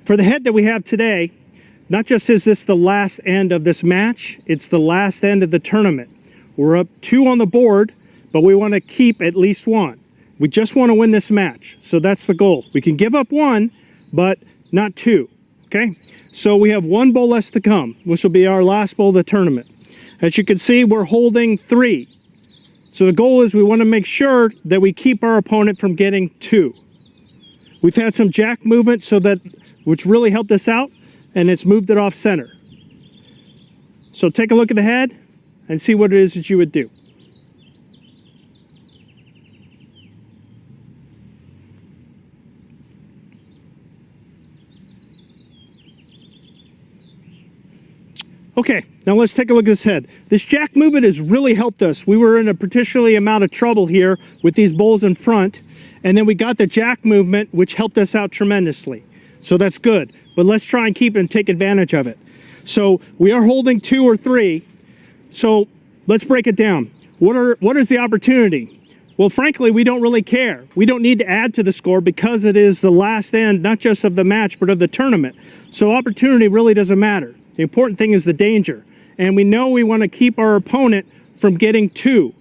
For the head that we have today, not just is this the last end of this match, it's the last end of the tournament. We're up 2 on the board, but we want to keep at least 1. We just want to win this match, so that's the goal. We can give up 1, but not 2, okay? So we have 1 bowl less to come, which will be our last bowl of the tournament. As you can see, we're holding 3. So the goal is we want to make sure that we keep our opponent from getting 2. We've had some jack movement which really helped us out, and it's moved it off center. So take a look at the head and see what it is that you would do. Okay, now let's take a look at this head. This jack movement has really helped us. We were in a particularly amount of trouble here with these bowls in front, and then we got the jack movement, which helped us out tremendously. So that's good, but let's try and keep and take advantage of it. So we are holding 2 or 3, so let's break it down. What is the opportunity? Well, frankly, we don't really care. We don't need to add to the score because it is the last end, not just of the match, but of the tournament. So opportunity really doesn't matter. The important thing is the danger. And we know we want to keep our opponent from getting 2.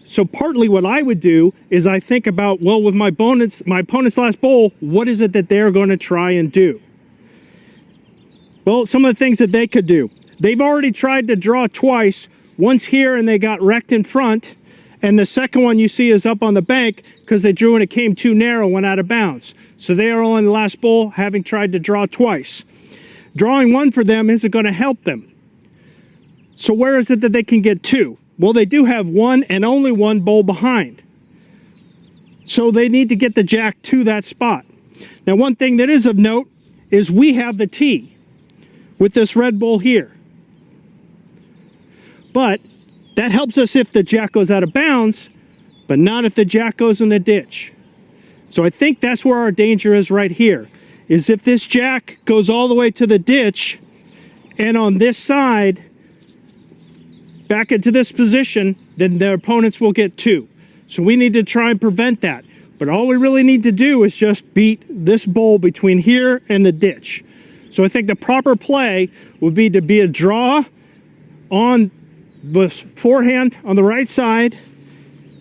So partly what I would do is I think about, well, with my opponent's last bowl, what is it that they're going to try and do? Well, some of the things that they could do. They've already tried to draw twice, once here and they got wrecked in front, and the second one you see is up on the bank because they drew and it came too narrow, went out of bounds. So they are all in the last bowl having tried to draw twice. Drawing 1 for them isn't going to help them. So where is it that they can get 2? Well, they do have 1 and only 1 bowl behind. So they need to get the jack to that spot. Now, one thing that is of note is we have the tee with this red bowl here. But that helps us if the jack goes out of bounds, but not if the jack goes in the ditch. So I think that's where our danger is right here, is if this jack goes all the way to the ditch and on this side back into this position, then their opponents will get 2. So we need to try and prevent that. But all we really need to do is just beat this bowl between here and the ditch. So I think the proper play would be to be a draw on the forehand on the right side,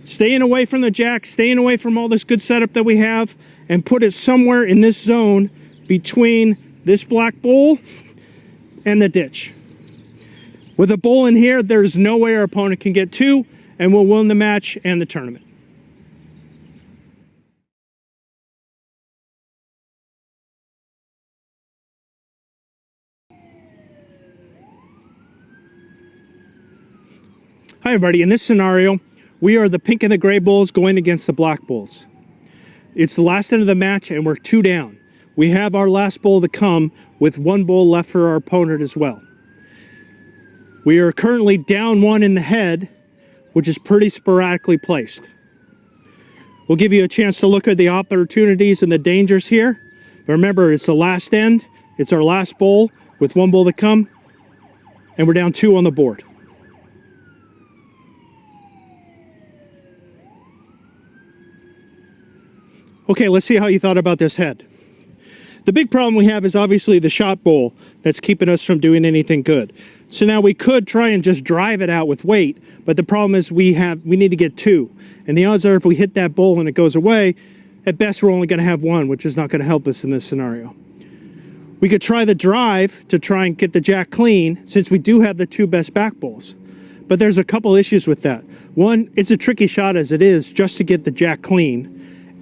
staying away from the jack, staying away from all this good setup that we have, and put it somewhere in this zone between this black bowl and the ditch. With a bowl in here, there's no way our opponent can get 2, and we'll win the match and the tournament. Hi everybody, in this scenario, we are the pink and the gray bulls going against the black bulls. It's the last end of the match and we're 2 down. We have our last bowl to come with 1 bowl left for our opponent as well. We are currently down 1 in the head, which is pretty sporadically placed. We'll give you a chance to look at the opportunities and the dangers here. But remember, it's the last end, it's our last bowl with 1 bowl to come, and we're down 2 on the board. Okay, let's see how you thought about this head. The big problem we have is obviously the shot bowl that's keeping us from doing anything good. So now we could try and just drive it out with weight, but the problem is we need to get 2. And the odds are if we hit that bowl and it goes away, at best we're only going to have 1, which is not going to help us in this scenario. We could try the drive to try and get the jack clean, since we do have the 2 best back bowls. But there's a couple issues with that. One, it's a tricky shot as it is just to get the jack clean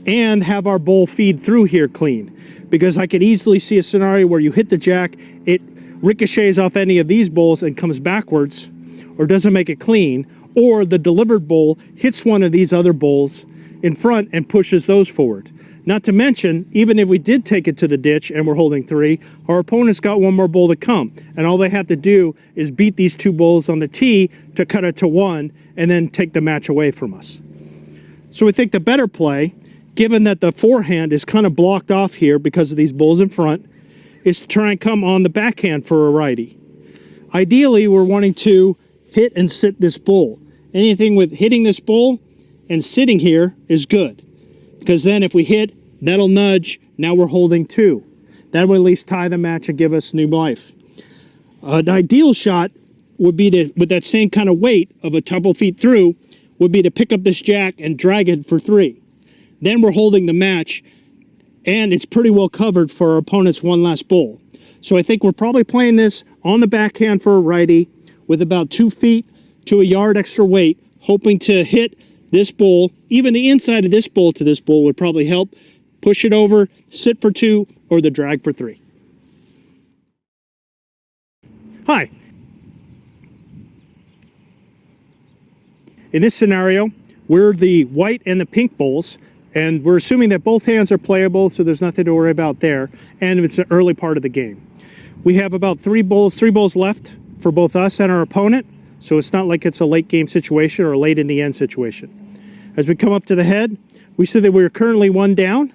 and have our bowl feed through here clean, because I could easily see a scenario where you hit the jack, it ricochets off any of these bowls and comes backwards, or doesn't make it clean, or the delivered bowl hits one of these other bowls in front and pushes those forward. Not to mention, even if we did take it to the ditch and we're holding 3, our opponent's got 1 more bowl to come, and all they have to do is beat these 2 bowls on the tee to cut it to 1 and then take the match away from us. So we think the better play, given that the forehand is kind of blocked off here because of these bowls in front, is to try and come on the backhand for a righty. Ideally, we're wanting to hit and sit this bowl. Anything with hitting this bowl and sitting here is good, because then if we hit, that'll nudge, now we're holding 2. That would at least tie the match and give us new life. An ideal shot would be to, with that same kind of weight of a couple feet through, would be to pick up this jack and drag it for 3. Then we're holding the match, and it's pretty well covered for our opponent's one last bull. So I think we're probably playing this on the backhand for a righty with about 2 feet to a yard extra weight, hoping to hit this bull. Even the inside of this bull to this bull would probably help. Push it over, sit for 2, or the drag for 3. Hi. In this scenario, we're the white and the pink bulls, and we're assuming that both hands are playable, so there's nothing to worry about there, and it's an early part of the game. We have about 3 bulls left for both us and our opponent, so it's not like it's a late game situation or a late in the end situation. As we come up to the head, we see that we're currently 1 down,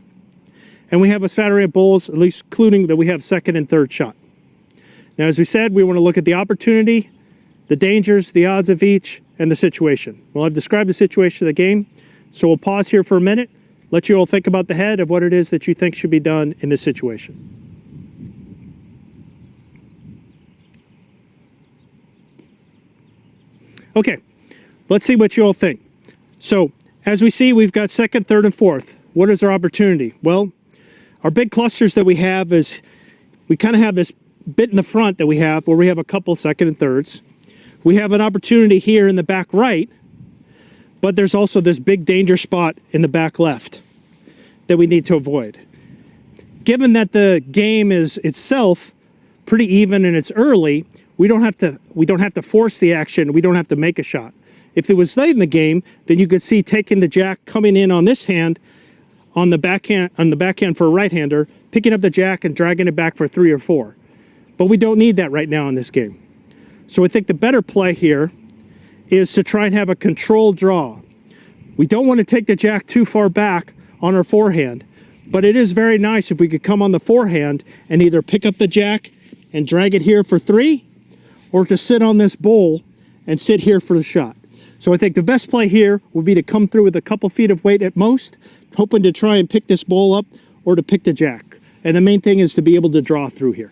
and we have a battery of bulls, at least including that we have second and third shot. Now, as we said, we want to look at the opportunity, the dangers, the odds of each, and the situation. Well, I've described the situation of the game, so we'll pause here for a minute, let you all think about the head of what it is that you think should be done in this situation. Okay, let's see what you all think. So, as we see, we've got second, third, and fourth. What is our opportunity? Well, our big clusters that we have is, we kind of have this bit in the front that we have where we have a couple second and thirds. We have an opportunity here in the back right, but there's also this big danger spot in the back left that we need to avoid. Given that the game is itself pretty even and it's early, we don't have to force the action. We don't have to make a shot. If it was late in the game, then you could see taking the jack, coming in on this hand, on the backhand for a right-hander, picking up the jack and dragging it back for 3 or 4. But we don't need that right now in this game. So I think the better play here is to try and have a controlled draw. We don't want to take the jack too far back on our forehand, but it is very nice if we could come on the forehand and either pick up the jack and drag it here for 3, or to sit on this bull and sit here for the shot. So I think the best play here would be to come through with a couple feet of weight at most, hoping to try and pick this bull up or to pick the jack. And the main thing is to be able to draw through here.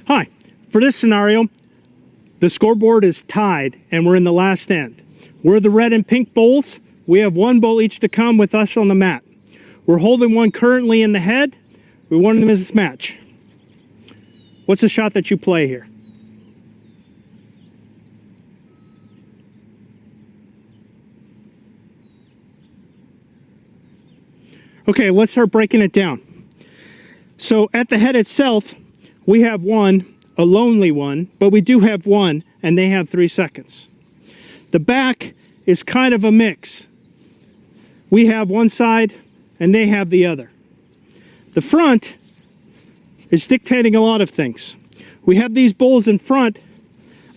Hi, for this scenario, the scoreboard is tied and we're in the last end. We're the red and pink bulls. We have 1 bull each to come with us on the mat. We're holding one currently in the head. We want to miss this match. What's the shot that you play here? Okay, let's start breaking it down. So at the head itself, we have 1, a lonely one, but we do have 1, and they have 3 seconds. The back is kind of a mix. We have one side, and they have the other. The front is dictating a lot of things. We have these bulls in front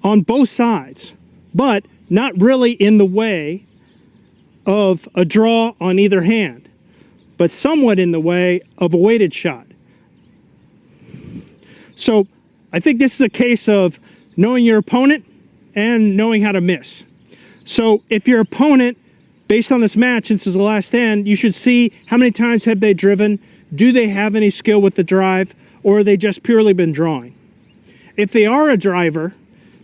on both sides, but not really in the way of a draw on either hand, but somewhat in the way of a weighted shot. So I think this is a case of knowing your opponent and knowing how to miss. So if your opponent, based on this match, since it's the last end, you should see how many times have they driven, do they have any skill with the drive, or are they just purely been drawing? If they are a driver,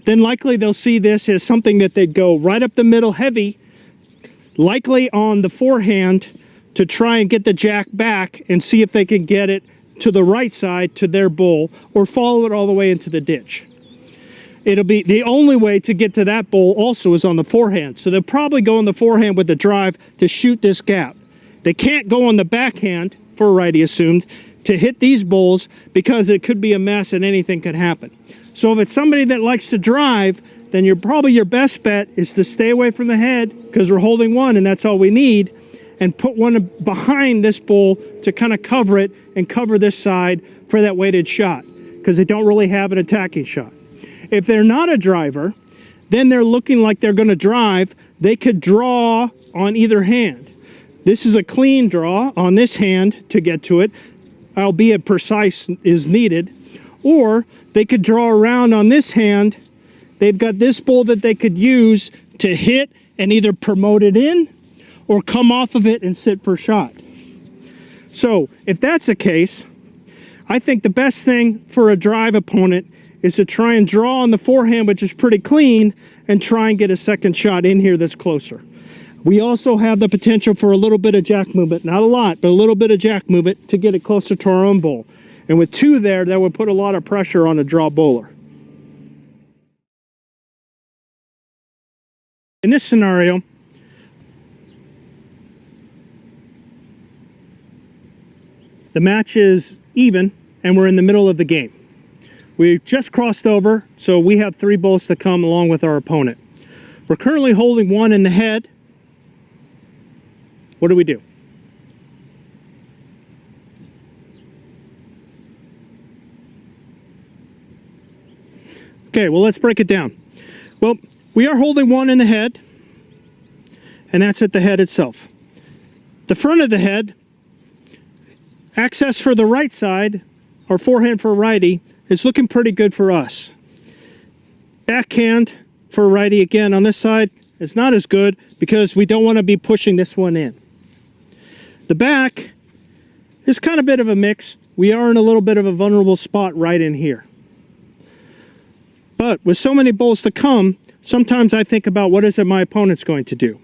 then likely they'll see this as something that they'd go right up the middle heavy, likely on the forehand, to try and get the jack back and see if they can get it to the right side to their bull, or follow it all the way into the ditch. It'll be the only way to get to that bull also is on the forehand. So they'll probably go on the forehand with the drive to shoot this gap. They can't go on the backhand, for a righty assumed, to hit these bulls because it could be a mess and anything could happen. So if it's somebody that likes to drive, then your best bet is to stay away from the head, because we're holding one and that's all we need, and put one behind this bull to kind of cover it and cover this side for that weighted shot, because they don't really have an attacking shot. If they're not a driver, then they're looking like they're going to drive. They could draw on either hand. This is a clean draw on this hand to get to it, albeit precise is needed. Or they could draw around on this hand. They've got this bull that they could use to hit and either promote it in or come off of it and sit for shot. So if that's the case, I think the best thing for a drive opponent is to try and draw on the forehand, which is pretty clean, and try and get a second shot in here that's closer. We also have the potential for a little bit of jack movement, not a lot, but a little bit of jack movement to get it closer to our own bowl. And with two there, that would put a lot of pressure on a draw bowler. In this scenario, the match is even and we're in the middle of the game. We just crossed over, so we have 3 bowls to come along with our opponent. We're currently holding 1 in the head. What do we do? Okay, well, let's break it down. Well, we are holding 1 in the head, and that's at the head itself. The front of the head, access for the right side, or forehand for righty, is looking pretty good for us. Backhand for righty, again, on this side, is not as good because we don't want to be pushing this one in. The back is kind of a bit of a mix. We are in a little bit of a vulnerable spot right in here. But with so many bowls to come, sometimes I think about what is it my opponent's going to do.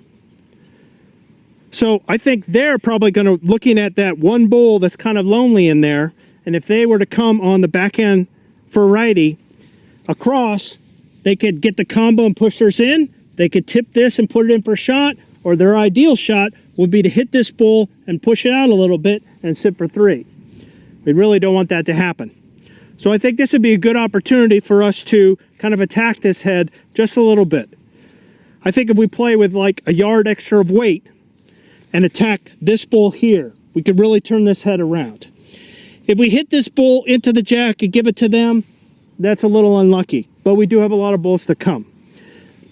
So I think they're probably going to looking at that one bowl that's kind of lonely in there, and if they were to come on the backhand for righty across, they could get the combo and push theirs in. They could tip this and put it in for a shot, or their ideal shot would be to hit this bowl and push it out a little bit and sit for 3. We really don't want that to happen. So I think this would be a good opportunity for us to kind of attack this head just a little bit. I think if we play with like a yard extra of weight and attack this bowl here, we could really turn this head around. If we hit this bowl into the jack and give it to them, that's a little unlucky, but we do have a lot of bowls to come.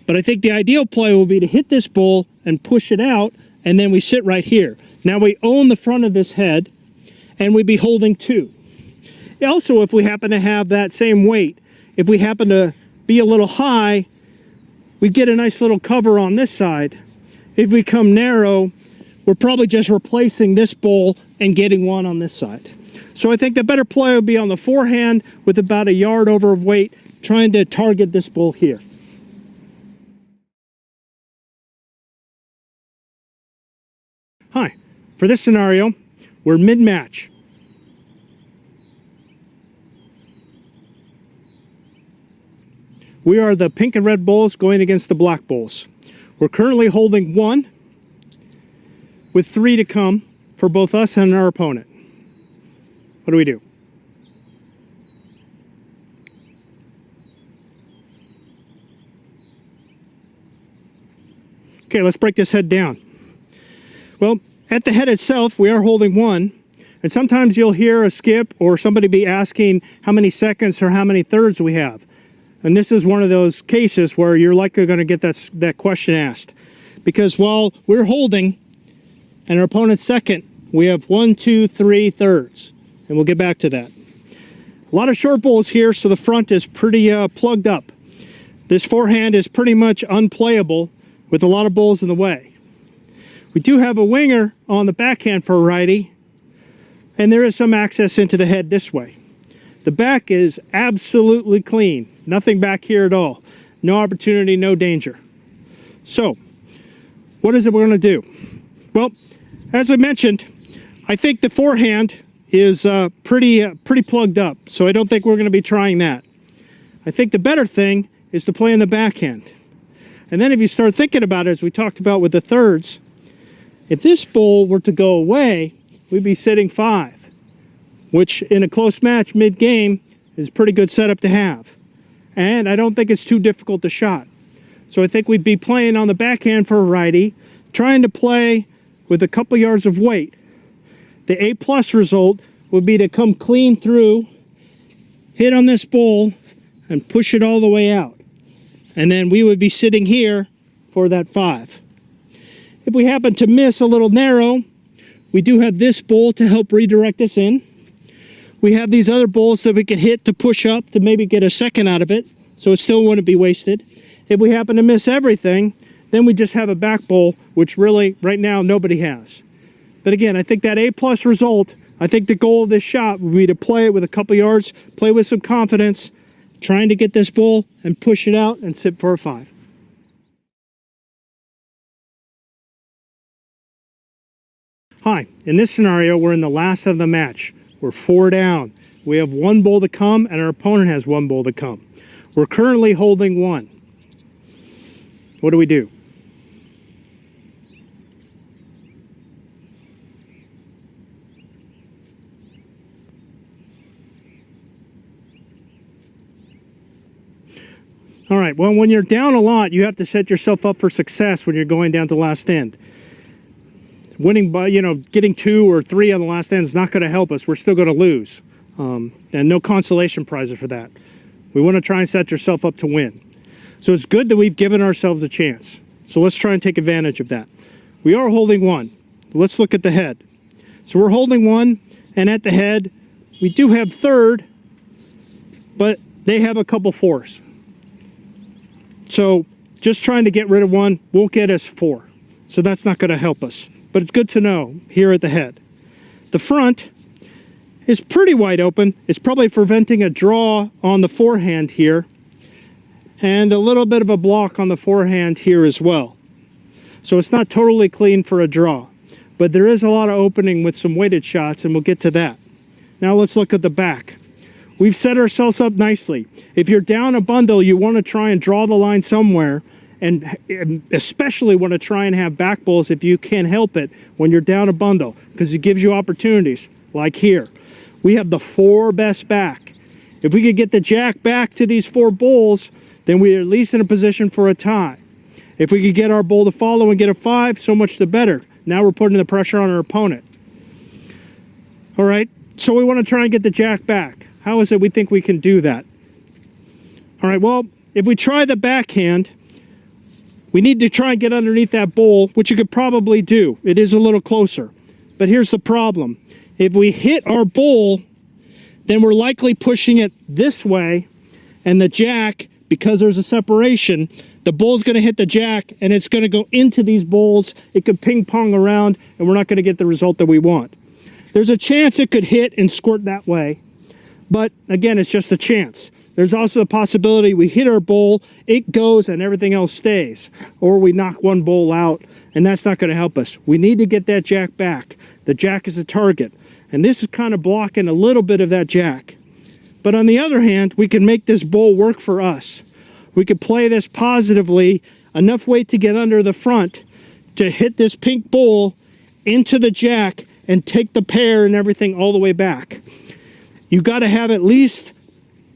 But I think the ideal play will be to hit this bowl and push it out, and then we sit right here. Now we own the front of this head, and we'd be holding 2. Also, if we happen to have that same weight, if we happen to be a little high, we get a nice little cover on this side. If we come narrow, we're probably just replacing this bowl and getting one on this side. So I think the better play would be on the forehand with about a yard over of weight, trying to target this bowl here. Hi, for this scenario, we're mid-match. We are the pink and red bowls going against the black bowls. We're currently holding 1 with 3 to come for both us and our opponent. What do we do? Okay, let's break this head down. Well, at the head itself, we are holding 1, and sometimes you'll hear a skip or somebody be asking how many seconds or how many thirds we have. And this is one of those cases where you're likely going to get that question asked. Because while we're holding and our opponent's second, we have 1, 2, 3 thirds. And we'll get back to that. A lot of short bowls here, so the front is pretty plugged up. This forehand is pretty much unplayable with a lot of bowls in the way. We do have a winger on the backhand for a righty, and there is some access into the head this way. The back is absolutely clean. Nothing back here at all. No opportunity, no danger. So, what is it we're going to do? Well, as I mentioned, I think the forehand is pretty plugged up, so I don't think we're going to be trying that. I think the better thing is to play in the backhand. And then if you start thinking about it, as we talked about with the thirds, if this bowl were to go away, we'd be sitting 5, which in a close match mid-game is a pretty good setup to have. And I don't think it's too difficult to shot. So I think we'd be playing on the backhand for a righty, trying to play with a couple yards of weight. The A+ result would be to come clean through, hit on this bowl, and push it all the way out. And then we would be sitting here for that 5. If we happen to miss a little narrow, we do have this bowl to help redirect us in. We have these other bowls that we can hit to push up to maybe get a second out of it, so it still wouldn't be wasted. If we happen to miss everything, then we just have a back bowl, which really, right now, nobody has. But again, I think that A+ result, I think the goal of this shot would be to play it with a couple yards, play with some confidence, trying to get this bull and push it out and sit for a 5. Hi, in this scenario, we're in the last of the match. We're 4 down. We have 1 bull to come, and our opponent has 1 bull to come. We're currently holding 1. What do we do? All right, well, when you're down a lot, you have to set yourself up for success when you're going down to the last end. Winning by, getting 2 or 3 on the last end is not going to help us. We're still going to lose. And no consolation prizes for that. We want to try and set yourself up to win. So it's good that we've given ourselves a chance. So let's try and take advantage of that. We are holding 1. Let's look at the head. So we're holding 1, and at the head, we do have 3rd, but they have a couple 4s. So just trying to get rid of 1 won't get us 4. So that's not going to help us. But it's good to know here at the head. The front is pretty wide open. It's probably preventing a draw on the forehand here, and a little bit of a block on the forehand here as well. So it's not totally clean for a draw, but there is a lot of opening with some weighted shots, and we'll get to that. Now let's look at the back. We've set ourselves up nicely. If you're down a bundle, you want to try and draw the line somewhere, and especially want to try and have back bulls if you can help it when you're down a bundle, because it gives you opportunities, like here. We have the 4 best back. If we could get the jack back to these 4 bulls, then we're at least in a position for a tie. If we could get our bull to follow and get a 5, so much the better. Now we're putting the pressure on our opponent. All right, so we want to try and get the jack back. How is it we think we can do that? All right, well, if we try the backhand, we need to try and get underneath that bull, which you could probably do. It is a little closer. But here's the problem. If we hit our bull, then we're likely pushing it this way, and the jack, because there's a separation, the bull's going to hit the jack, and it's going to go into these bulls. It could ping-pong around, and we're not going to get the result that we want. There's a chance it could hit and squirt that way, but again, it's just a chance. There's also the possibility we hit our bull, it goes, and everything else stays. Or we knock 1 bull out, and that's not going to help us. We need to get that jack back. The jack is the target. And this is kind of blocking a little bit of that jack. But on the other hand, we can make this bull work for us. We could play this positively, enough weight to get under the front to hit this pink bull into the jack and take the pair and everything all the way back. You got to have at least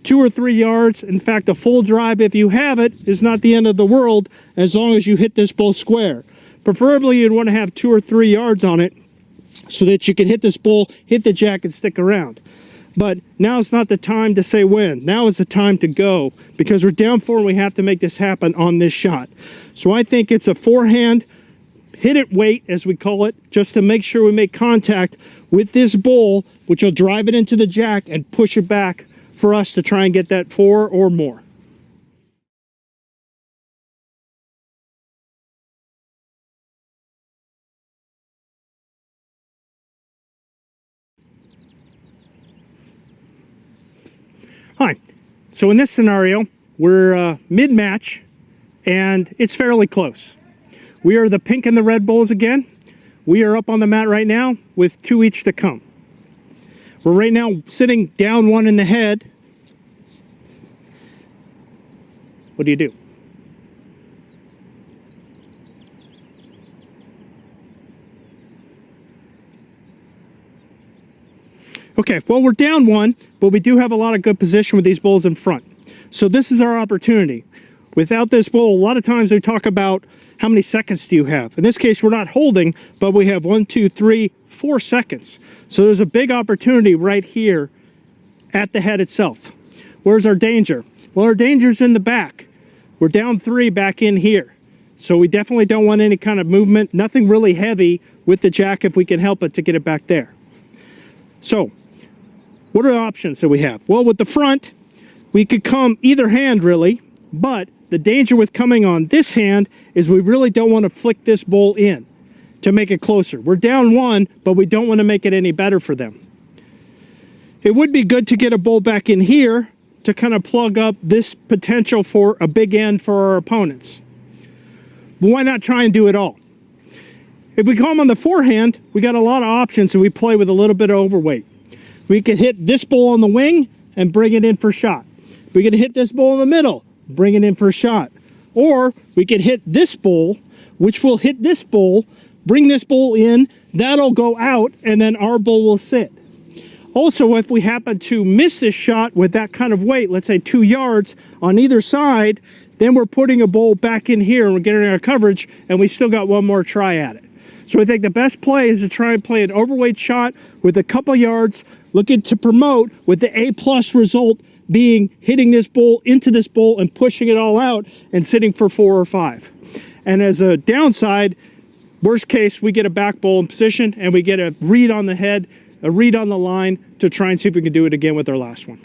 2 or 3 yards. In fact, a full drive, if you have it, is not the end of the world as long as you hit this bull square. Preferably, you'd want to have 2 or 3 yards on it so that you can hit this bull, hit the jack, and stick around. But now it's not the time to say when. Now is the time to go, because we're down 4 and we have to make this happen on this shot. So I think it's a forehand, hit it weight, as we call it, just to make sure we make contact with this bull, which will drive it into the jack and push it back for us to try and get that 4 or more. Hi, so in this scenario, we're mid-match, and it's fairly close. We are the pink and the red bulls again. We are up on the mat right now with 2 each to come. We're right now sitting down 1 in the head. What do you do? Okay, well, we're down 1, but we do have a lot of good position with these bulls in front. So this is our opportunity. Without this bull, a lot of times they talk about how many seconds do you have. In this case, we're not holding, but we have 1, 2, 3, 4 seconds. So there's a big opportunity right here at the head itself. Where's our danger? Well, our danger's in the back. We're down 3 back in here. So we definitely don't want any kind of movement, nothing really heavy with the jack if we can help it to get it back there. So, what are the options that we have? Well, with the front, we could come either hand really, but the danger with coming on this hand is we really don't want to flick this bull in. to make it closer. We're down 1, but we don't want to make it any better for them. It would be good to get a bull back in here to kind of plug up this potential for a big end for our opponents. But why not try and do it all? If we come on the forehand, we got a lot of options, so we play with a little bit of overweight. We could hit this bull on the wing and bring it in for shot. We could hit this bull in the middle, bring it in for a shot. Or we could hit this bull, which will hit this bull, bring this bull in, that'll go out, and then our bull will sit. Also, if we happen to miss this shot with that kind of weight, let's say 2 yards on either side, then we're putting a bull back in here and we're getting our coverage, and we still got one more try at it. So I think the best play is to try and play an overweight shot with a couple yards, looking to promote with the A+ result being hitting this bull into this bull and pushing it all out and sitting for 4 or 5. And as a downside, worst case, we get a back bull in position and we get a read on the head, a read on the line to try and see if we can do it again with our last one.